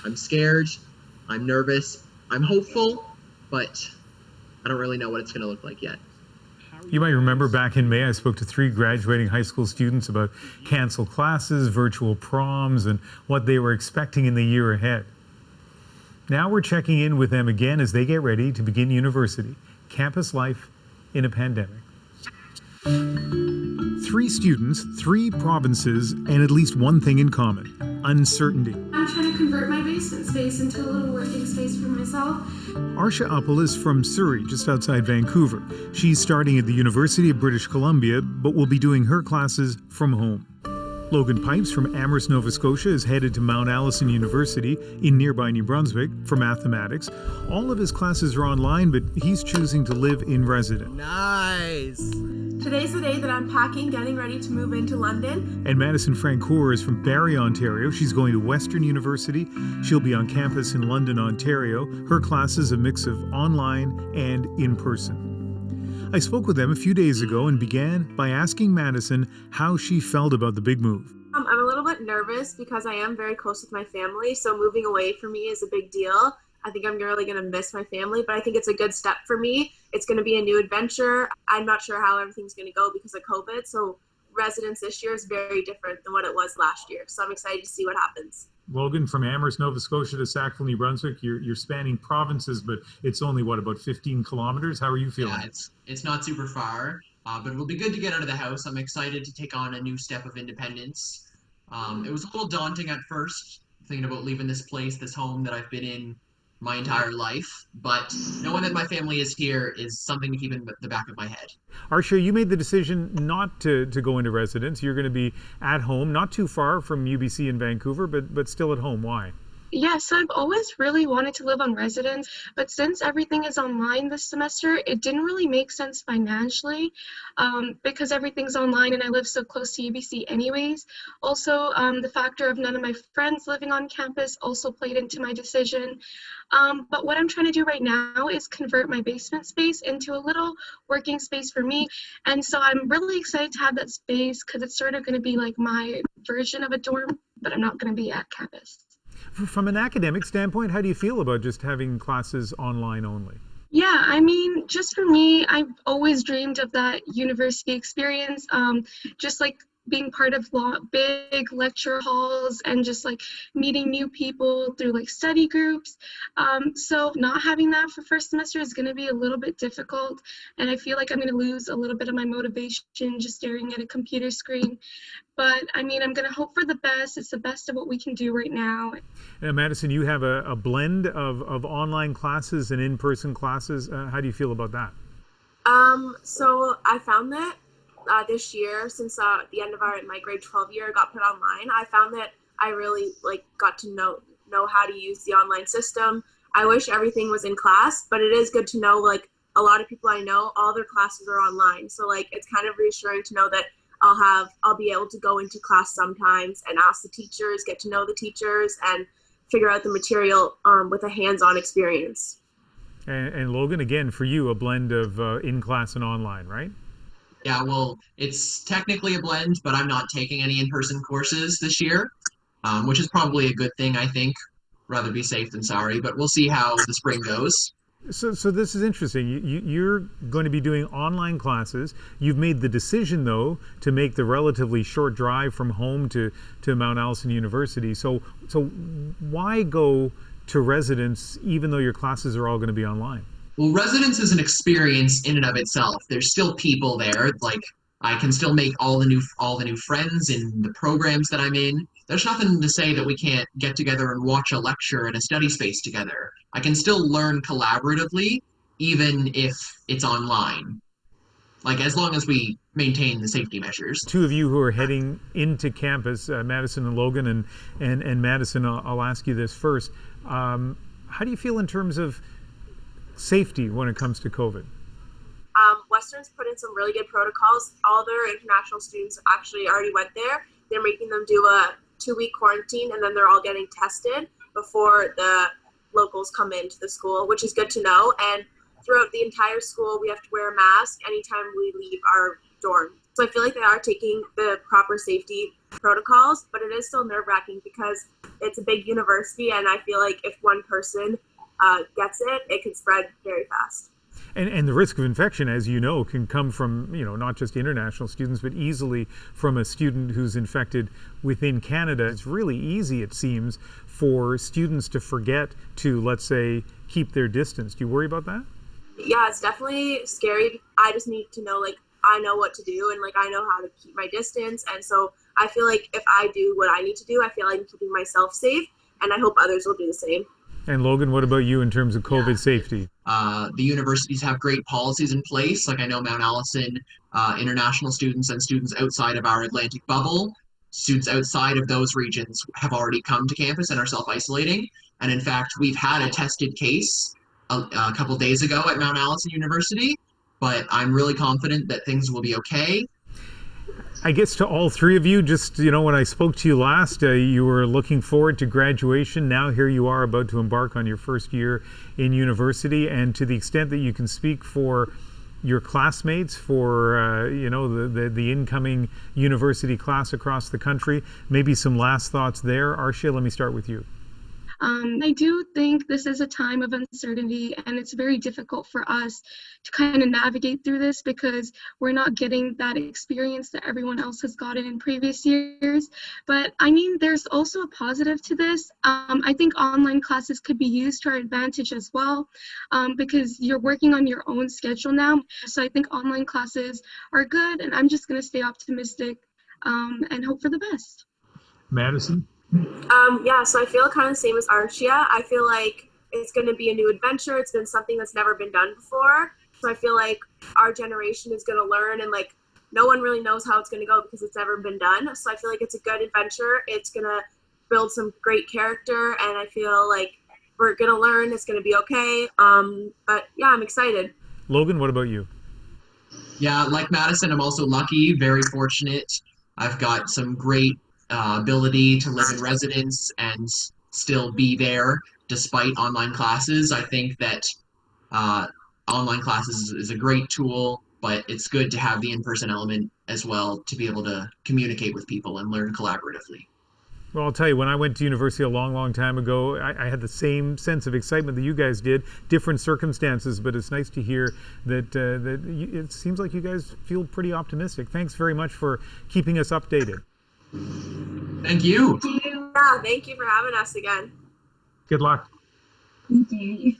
I'm scared, I'm nervous, I'm hopeful, but I don't really know what it's going to look like yet. You might remember back in May, I spoke to 3 graduating high school students about canceled classes, virtual proms, and what they were expecting in the year ahead. Now we're checking in with them again as they get ready to begin university, campus life in a pandemic. 3 students, 3 provinces, and at least one thing in common: uncertainty. I'm trying to convert my basement space into a little working space for myself. Arsenault is from Surrey, just outside Vancouver. She's starting at the University of British Columbia, but will be doing her classes from home. Logan Pipes from Amherst, Nova Scotia is headed to Mount Allison University in nearby New Brunswick for mathematics. All of his classes are online, but he's choosing to live in residence. Nice! Today's the day that I'm packing, getting ready to move into London. And Madison Francoeur is from Barrie, Ontario. She's going to Western University. She'll be on campus in London, Ontario. Her classes a mix of online and in person. I spoke with them a few days ago and began by asking Madison how she felt about the big move. I'm a little bit nervous because I am very close with my family, so moving away for me is a big deal. I think I'm really going to miss my family, but I think it's a good step for me. It's going to be a new adventure. I'm not sure how everything's going to go because of COVID, so residence this year is very different than what it was last year, so I'm excited to see what happens. Logan, from Amherst, Nova Scotia to Sackville, New Brunswick, you're spanning provinces, but it's only, about 15 kilometers? How are you feeling? Yeah, it's not super far, but it'll be good to get out of the house. I'm excited to take on a new step of independence. It was a little daunting at first, thinking about leaving this place, this home that I've been in my entire life, but knowing that my family is here is something to keep in the back of my head. Arsha, you made the decision not to go into residence. You're going to be at home, not too far from UBC in Vancouver, but still at home. Why? Yes, I've always really wanted to live on residence, but since everything is online this semester, it didn't really make sense financially because everything's online and I live so close to UBC anyways. Also, the factor of none of my friends living on campus also played into my decision. But what I'm trying to do right now is convert my basement space into a little working space for me. And so I'm really excited to have that space because it's sort of going to be like my version of a dorm, but I'm not going to be at campus. From an academic standpoint, how do you feel about just having classes online only? Yeah, I mean, just for me, I've always dreamed of that university experience, just like being part of big lecture halls and just like meeting new people through like study groups. So not having that for first semester is going to be a little bit difficult. And I feel like I'm going to lose a little bit of my motivation just staring at a computer screen. But I mean, I'm going to hope for the best. It's the best of what we can do right now. Madison, you have a blend of online classes and in-person classes. How do you feel about that? So I found that this year, since the end of my grade 12 year got put online, I found that I really got to know how to use the online system. I wish everything was in class, but it is good to know a lot of people I know, all their classes are online. So it's kind of reassuring to know that I'll be able to go into class sometimes and ask the teachers, get to know the teachers, and figure out the material with a hands-on experience. And Logan, again, for you, a blend of in-class and online, right? Yeah, well, it's technically a blend, but I'm not taking any in-person courses this year, which is probably a good thing, I think. Rather be safe than sorry, but we'll see how the spring goes. So this is interesting. You're going to be doing online classes. You've made the decision, though, to make the relatively short drive from home to Mount Allison University. So why go to residence even though your classes are all going to be online? Well, residence is an experience in and of itself. There's still people there. I can still make all the new friends in the programs that I'm in. There's nothing to say that we can't get together and watch a lecture in a study space together. I can still learn collaboratively, even if it's online. As long as we maintain the safety measures. Two of you who are heading into campus, Madison and Logan, and Madison, I'll ask you this first. How do you feel in terms of safety when it comes to COVID? Western's put in some really good protocols. All their international students actually already went there. They're making them do a 2-week quarantine, and then they're all getting tested before the locals come into the school, which is good to know. And throughout the entire school, we have to wear a mask anytime we leave our dorm. So I feel like they are taking the proper safety protocols, but it is still nerve-wracking because it's a big university, and I feel like if one person gets it, it could spread very fast. And the risk of infection, as you know, can come from, not just international students, but easily from a student who's infected within Canada. It's really easy, it seems, for students to forget to, let's say, keep their distance. Do you worry about that? Yeah, it's definitely scary. I just need to know, like, I know what to do, and, like, I know how to keep my distance. And so I feel like if I do what I need to do, I feel like I'm keeping myself safe, and I hope others will do the same. And Logan, what about you in terms of COVID safety? The universities have great policies in place. Like I know Mount Allison, international students and students outside of our Atlantic bubble, students outside of those regions have already come to campus and are self-isolating. And in fact, we've had a tested case a couple days ago at Mount Allison University, but I'm really confident that things will be okay. I guess to all three of you, just, when I spoke to you last, you were looking forward to graduation. Now here you are about to embark on your first year in university. And to the extent that you can speak for your classmates, for, the incoming university class across the country, maybe some last thoughts there. Arshia, let me start with you. I do think this is a time of uncertainty, and it's very difficult for us to kind of navigate through this because we're not getting that experience that everyone else has gotten in previous years. But I mean, there's also a positive to this. I think online classes could be used to our advantage as well, because you're working on your own schedule now. So I think online classes are good, and I'm just going to stay optimistic and hope for the best. Madison? Yeah, so I feel kind of the same as Arshia. I feel like it's going to be a new adventure. It's been something that's never been done before. So I feel like our generation is going to learn, and like no one really knows how it's going to go because it's never been done. So I feel like it's a good adventure. It's going to build some great character, and I feel like we're going to learn. It's going to be okay. But yeah, I'm excited. Logan, what about you? Yeah, like Madison, I'm also lucky, very fortunate. I've got some great ability to live in residence and still be there despite online classes. I think that online classes is a great tool, but it's good to have the in-person element as well to be able to communicate with people and learn collaboratively. Well, I'll tell you, when I went to university a long, long time ago, I had the same sense of excitement that you guys did, different circumstances, but it's nice to hear that, it seems like you guys feel pretty optimistic. Thanks very much for keeping us updated. Thank you. Yeah, thank you for having us again. Good luck. Thank you.